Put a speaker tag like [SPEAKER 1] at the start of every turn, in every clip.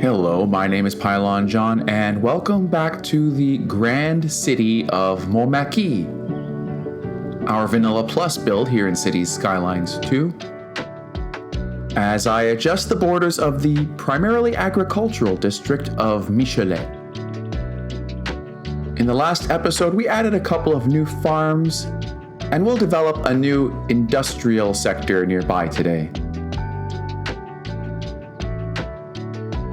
[SPEAKER 1] Hello, my name is Pylon John, and welcome back to the grand city of Montmaquis, our Vanilla Plus build here in Cities Skylines 2. As I adjust the borders of the primarily agricultural district of Michelet. In the last episode, we added a couple of new farms, and we'll develop a new industrial sector nearby today.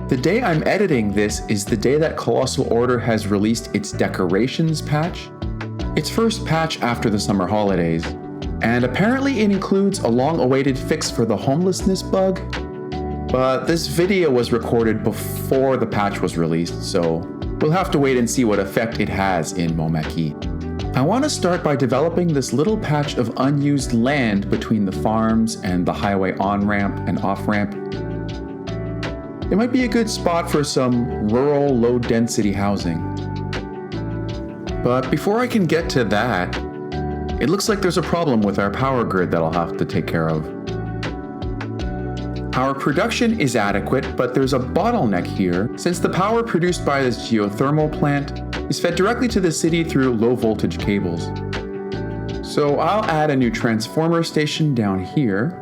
[SPEAKER 1] The day I'm editing this is the day that Colossal Order has released its decorations patch, its first patch after the summer holidays, and apparently it includes a long-awaited fix for the homelessness bug, but this video was recorded before the patch was released, so we'll have to wait and see what effect it has in Montmaquis. I want to start by developing this little patch of unused land between the farms and the highway on-ramp and off-ramp. It might be a good spot for some rural, low-density housing. But before I can get to that, it looks like there's a problem with our power grid that I'll have to take care of. Our production is adequate, but there's a bottleneck here since the power produced by this geothermal plant is fed directly to the city through low-voltage cables. So I'll add a new transformer station down here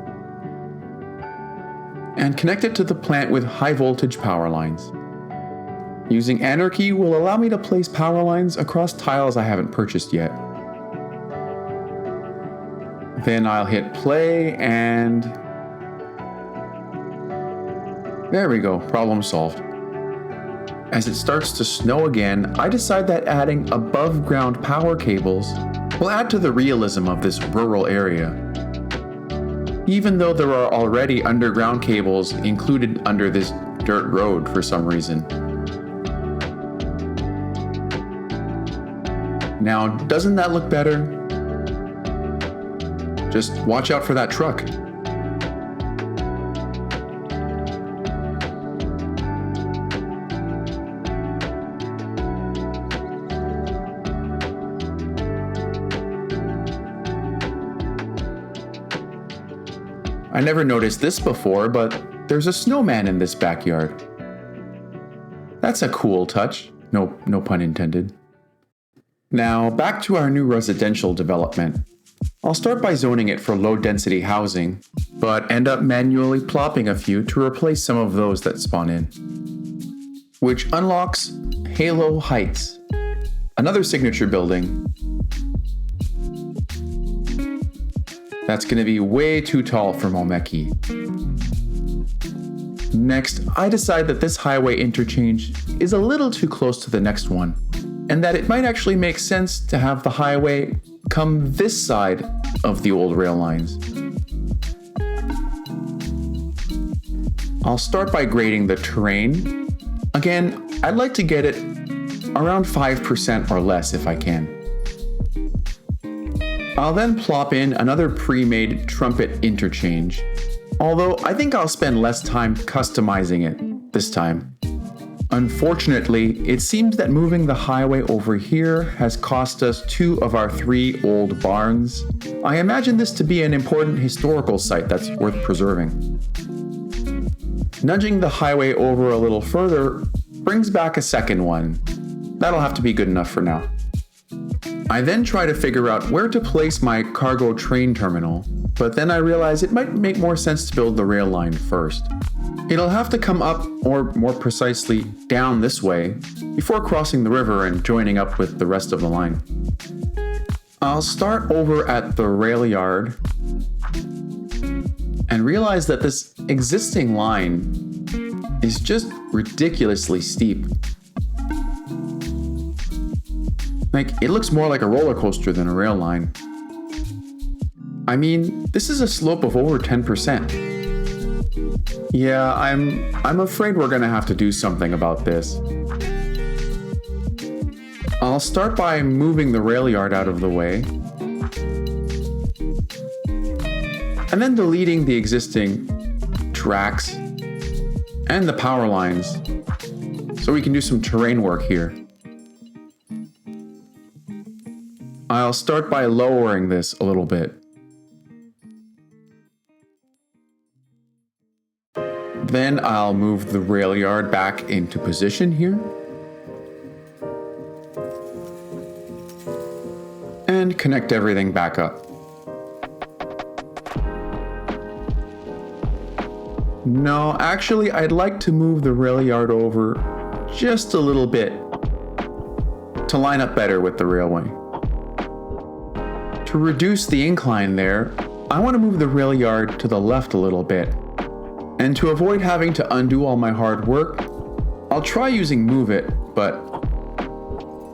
[SPEAKER 1] and connect it to the plant with high-voltage power lines. Using Anarchy will allow me to place power lines across tiles I haven't purchased yet. Then I'll hit play and... there we go, problem solved. As it starts to snow again, I decide that adding above-ground power cables will add to the realism of this rural area, even though there are already underground cables included under this dirt road for some reason. Now, doesn't that look better? Just watch out for that truck. I never noticed this before, but there's a snowman in this backyard. That's a cool touch. No pun intended. Now, back to our new residential development. I'll start by zoning it for low-density housing, but end up manually plopping a few to replace some of those that spawn in. Which unlocks Halo Heights, another signature building. That's going to be way too tall for Montmaquis. Next, I decide that this highway interchange is a little too close to the next one, and that it might actually make sense to have the highway come this side of the old rail lines. I'll start by grading the terrain. Again, I'd like to get it around 5% or less if I can. I'll then plop in another pre-made trumpet interchange, although I think I'll spend less time customizing it this time. Unfortunately, it seems that moving the highway over here has cost us 2 of our 3 old barns. I imagine this to be an important historical site that's worth preserving. Nudging the highway over a little further brings back a second one. That'll have to be good enough for now. I then try to figure out where to place my cargo train terminal, but then I realize it might make more sense to build the rail line first. It'll have to come up, or more precisely, down this way, before crossing the river and joining up with the rest of the line. I'll start over at the rail yard and realize that this existing line is just ridiculously steep. Like, it looks more like a roller coaster than a rail line. I mean, this is a slope of over 10%. Yeah, I'm afraid we're gonna have to do something about this. I'll start by moving the rail yard out of the way, and then deleting the existing tracks and the power lines so we can do some terrain work here. I'll start by lowering this a little bit. Then I'll move the rail yard back into position here. And connect everything back up. No, actually, I'd like to move the rail yard over just a little bit to line up better with the railway. To reduce the incline there, I want to move the rail yard to the left a little bit. And to avoid having to undo all my hard work, I'll try using Move It, but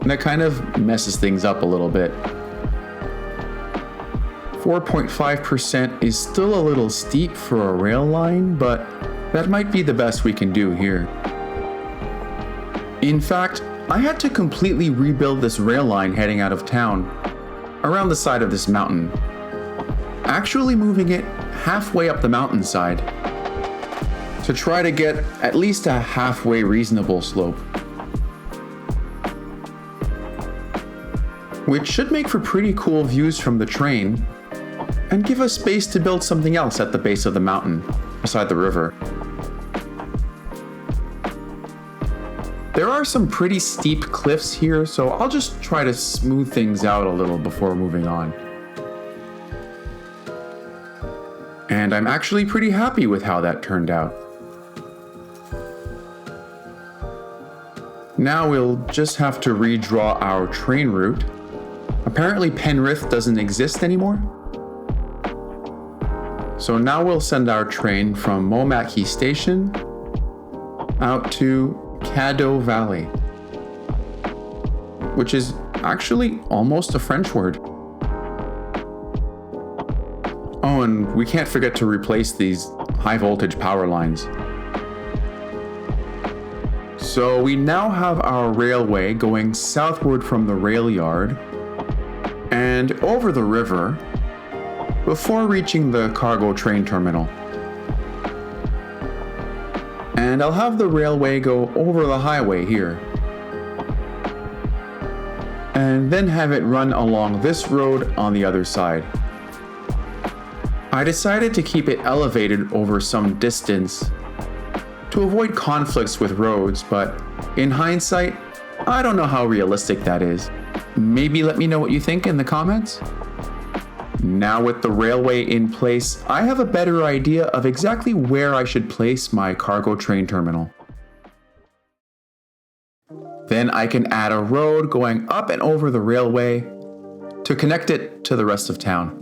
[SPEAKER 1] that kind of messes things up a little bit. 4.5% is still a little steep for a rail line, but that might be the best we can do here. In fact, I had to completely rebuild this rail line heading out of town, around the side of this mountain, actually moving it halfway up the mountainside to try to get at least a halfway reasonable slope, which should make for pretty cool views from the train and give us space to build something else at the base of the mountain beside the river. There are some pretty steep cliffs here, so I'll just try to smooth things out a little before moving on. And I'm actually pretty happy with how that turned out. Now we'll just have to redraw our train route. Apparently Penrith doesn't exist anymore. So now we'll send our train from Montmaquis station out to Caddo Valley, which is actually almost a French word. Oh, and we can't forget to replace these high voltage power lines. So we now have our railway going southward from the rail yard and over the river before reaching the cargo train terminal. And I'll have the railway go over the highway here, and then have it run along this road on the other side. I decided to keep it elevated over some distance to avoid conflicts with roads, but in hindsight, I don't know how realistic that is. Maybe let me know what you think in the comments. Now with the railway in place, I have a better idea of exactly where I should place my cargo train terminal. Then I can add a road going up and over the railway to connect it to the rest of town.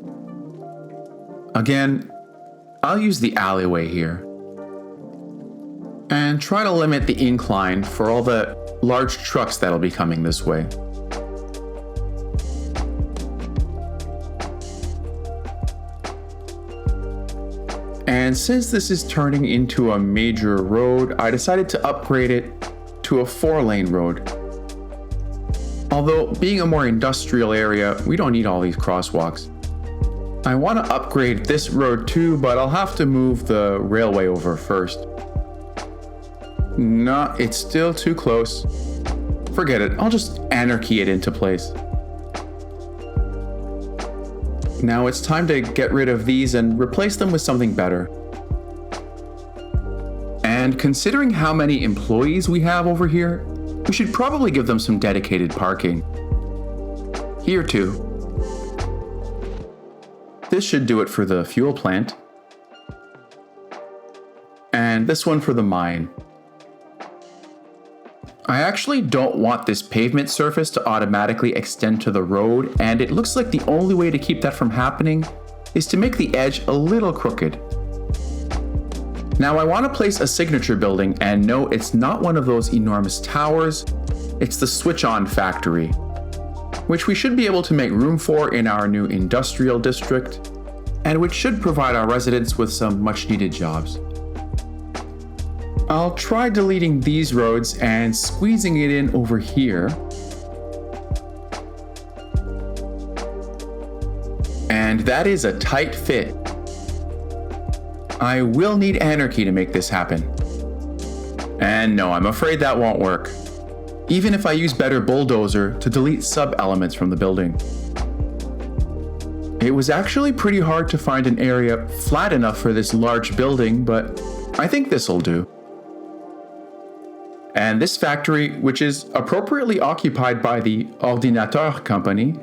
[SPEAKER 1] Again, I'll use the alleyway here and try to limit the incline for all the large trucks that'll be coming this way. And since this is turning into a major road, I decided to upgrade it to a 4-lane road. Although being a more industrial area, we don't need all these crosswalks. I want to upgrade this road too, but I'll have to move the railway over first. No, it's still too close. Forget it, I'll just anarchy it into place. Now it's time to get rid of these and replace them with something better. And considering how many employees we have over here, we should probably give them some dedicated parking. Here too. This should do it for the fuel plant. And this one for the mine. I actually don't want this pavement surface to automatically extend to the road, and it looks like the only way to keep that from happening is to make the edge a little crooked. Now I want to place a signature building, and no, it's not one of those enormous towers, it's the switch-on factory, which we should be able to make room for in our new industrial district, and which should provide our residents with some much-needed jobs. I'll try deleting these roads and squeezing it in over here. And that is a tight fit. I will need Anarchy to make this happen. And no, I'm afraid that won't work. Even if I use better Bulldozer to delete sub-elements from the building. It was actually pretty hard to find an area flat enough for this large building, but I think this'll do. And this factory, which is appropriately occupied by the Ordinateur company,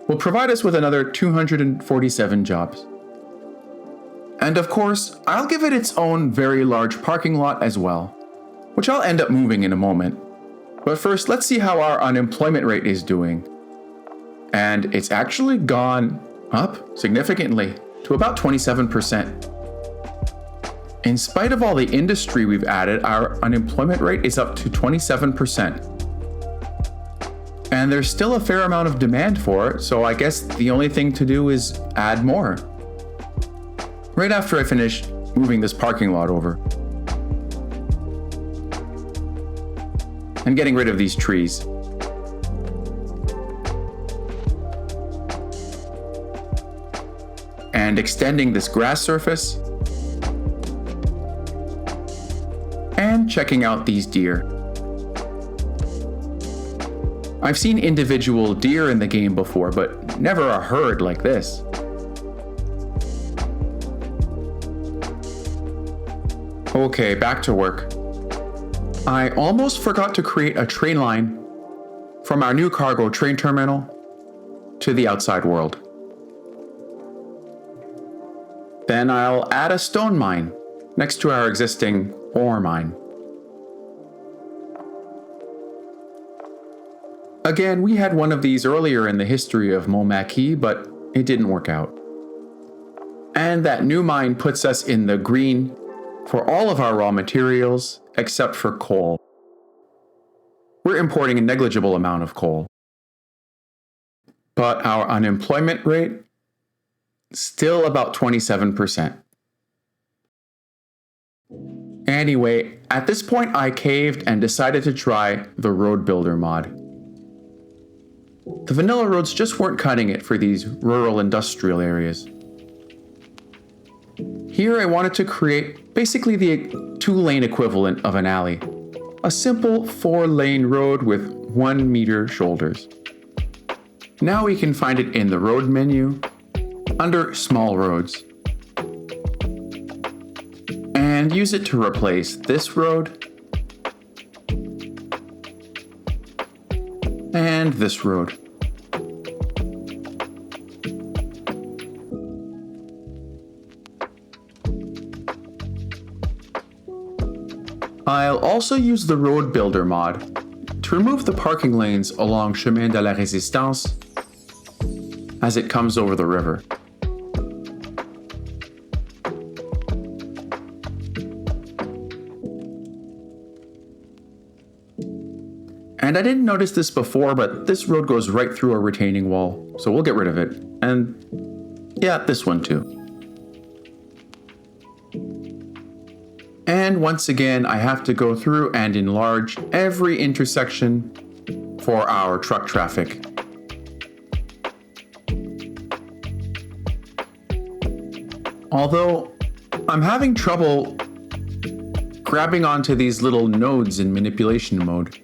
[SPEAKER 1] will provide us with another 247 jobs. And of course, I'll give it its own very large parking lot as well, which I'll end up moving in a moment. But first, let's see how our unemployment rate is doing. And it's actually gone up significantly to about 27%. In spite of all the industry we've added, our unemployment rate is up to 27%. And there's still a fair amount of demand for it, so I guess the only thing to do is add more. Right after I finish moving this parking lot over and getting rid of these trees. And extending this grass surface. And checking out these deer. I've seen individual deer in the game before, but never a herd like this. Okay, back to work. I almost forgot to create a train line from our new cargo train terminal to the outside world. Then I'll add a stone mine next to our existing ore mine. Again, we had one of these earlier in the history of Montmaquis, but it didn't work out. And that new mine puts us in the green for all of our raw materials except for coal. We're importing a negligible amount of coal. But our unemployment rate, still about 27%. Anyway, at this point I caved and decided to try the Road Builder mod. The vanilla roads just weren't cutting it for these rural industrial areas. Here I wanted to create basically the 2-lane equivalent of an alley. A simple 4-lane road with 1 meter shoulders. Now we can find it in the road menu, under small roads. And use it to replace this road and this road. I'll also use the Road Builder mod to remove the parking lanes along Chemin de la Résistance as it comes over the river. And I didn't notice this before, but this road goes right through a retaining wall, so we'll get rid of it. And yeah, this one too. And once again, I have to go through and enlarge every intersection for our truck traffic. Although I'm having trouble grabbing onto these little nodes in manipulation mode.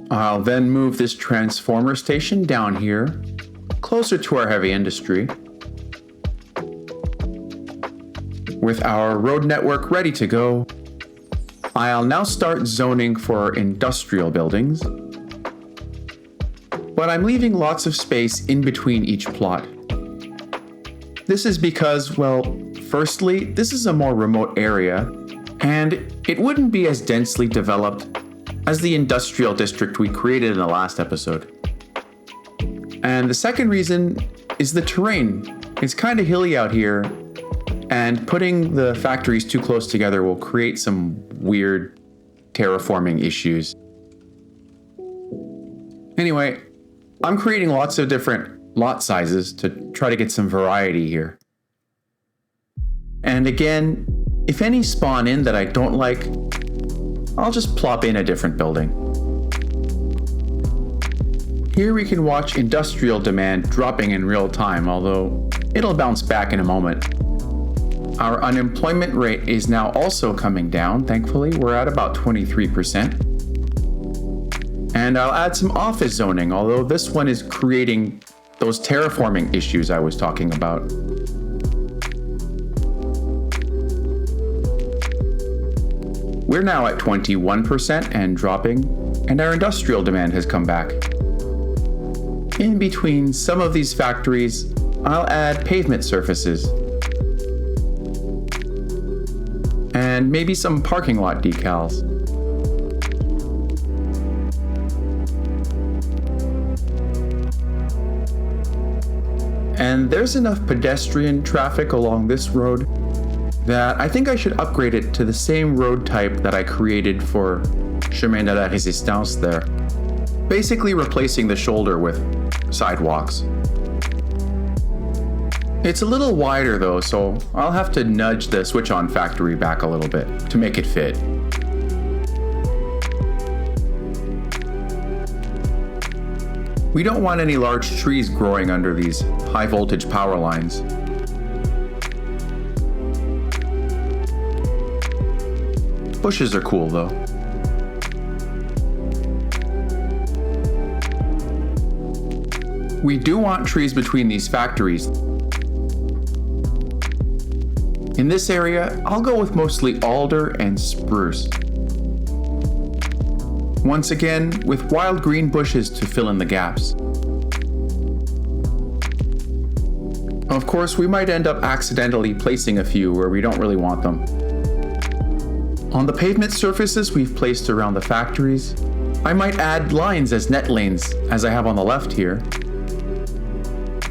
[SPEAKER 1] I'll then move this transformer station down here, closer to our heavy industry. With our road network ready to go, I'll now start zoning for industrial buildings. But I'm leaving lots of space in between each plot. This is because, well, firstly, this is a more remote area, and it wouldn't be as densely developed as the industrial district we created in the last episode. And the second reason is the terrain. It's kind of hilly out here, and putting the factories too close together will create some weird terraforming issues. Anyway, I'm creating lots of different lot sizes to try to get some variety here. And again, if any spawn in that I don't like, I'll just plop in a different building. Here we can watch industrial demand dropping in real time, although it'll bounce back in a moment. Our unemployment rate is now also coming down, thankfully. We're at about 23%. And I'll add some office zoning, although this one is creating those terraforming issues I was talking about. We're now at 21% and dropping, and our industrial demand has come back. In between some of these factories, I'll add pavement surfaces. And maybe some parking lot decals. And there's enough pedestrian traffic along this road that I think I should upgrade it to the same road type that I created for Chemin de la Résistance there. Basically replacing the shoulder with sidewalks. It's a little wider though, so I'll have to nudge the switch-on factory back a little bit to make it fit. We don't want any large trees growing under these high-voltage power lines. Bushes are cool though. We do want trees between these factories. In this area, I'll go with mostly alder and spruce. Once again, with wild green bushes to fill in the gaps. Of course, we might end up accidentally placing a few where we don't really want them. On the pavement surfaces we've placed around the factories, I might add lines as net lanes, as I have on the left here.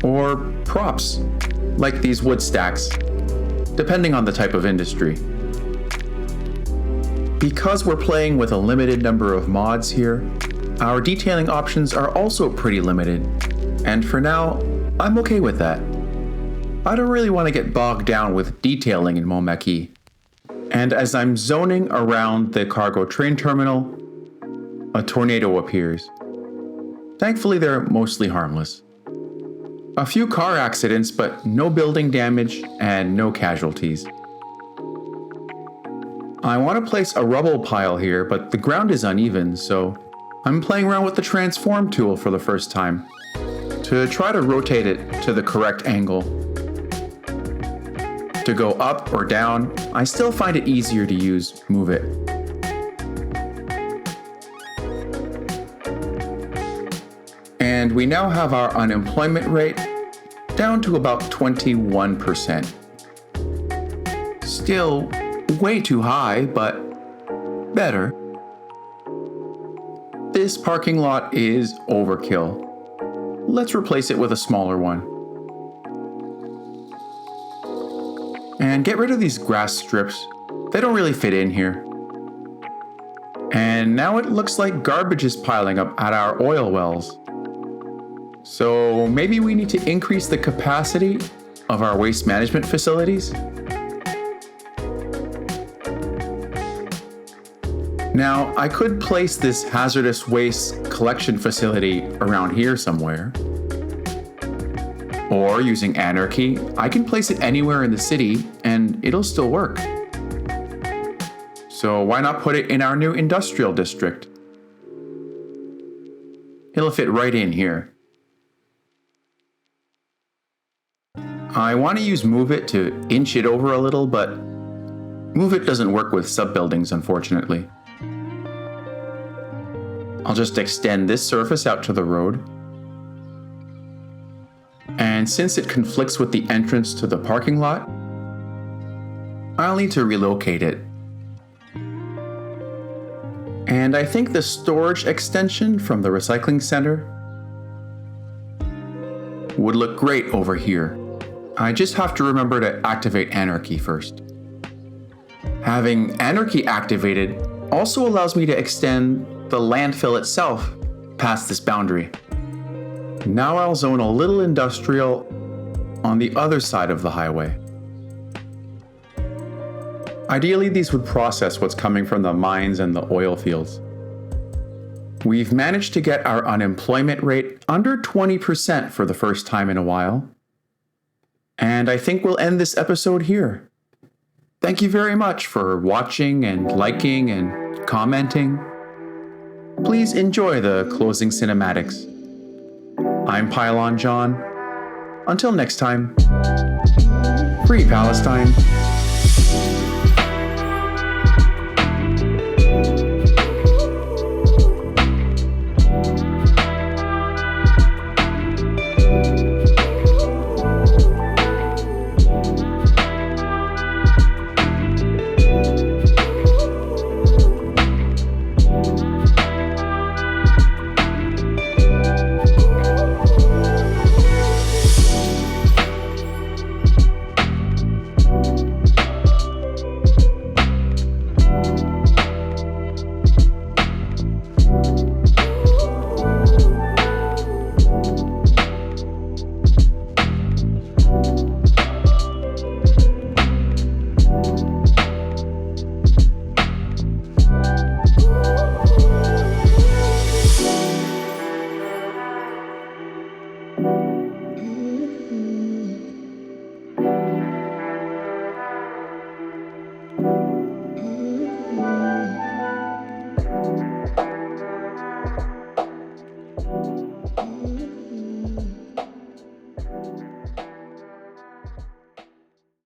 [SPEAKER 1] Or props, like these wood stacks, depending on the type of industry. Because we're playing with a limited number of mods here, our detailing options are also pretty limited, and for now, I'm okay with that. I don't really want to get bogged down with detailing in Montmaquis. And as I'm zoning around the cargo train terminal, a tornado appears. Thankfully, they're mostly harmless. A few car accidents, but no building damage and no casualties. I want to place a rubble pile here, but the ground is uneven, so I'm playing around with the transform tool for the first time to try to rotate it to the correct angle. To go up or down, I still find it easier to use move it. And we now have our unemployment rate down to about 21%. Still way too high, but better. This parking lot is overkill. Let's replace it with a smaller one. And get rid of these grass strips. They don't really fit in here. And now it looks like garbage is piling up at our oil wells. So maybe we need to increase the capacity of our waste management facilities? Now, I could place this hazardous waste collection facility around here somewhere. Or using Anarchy, I can place it anywhere in the city and it'll still work. So why not put it in our new industrial district? It'll fit right in here. I want to use Move It to inch it over a little, but Move It doesn't work with sub-buildings, unfortunately. I'll just extend this surface out to the road. And since it conflicts with the entrance to the parking lot, I'll need to relocate it. And I think the storage extension from the recycling center would look great over here. I just have to remember to activate Anarchy first. Having Anarchy activated also allows me to extend the landfill itself past this boundary. Now I'll zone a little industrial on the other side of the highway. Ideally, these would process what's coming from the mines and the oil fields. We've managed to get our unemployment rate under 20% for the first time in a while. And I think we'll end this episode here. Thank you very much for watching and liking and commenting. Please enjoy the closing cinematics. I'm Pylon John. Until next time, Free Palestine.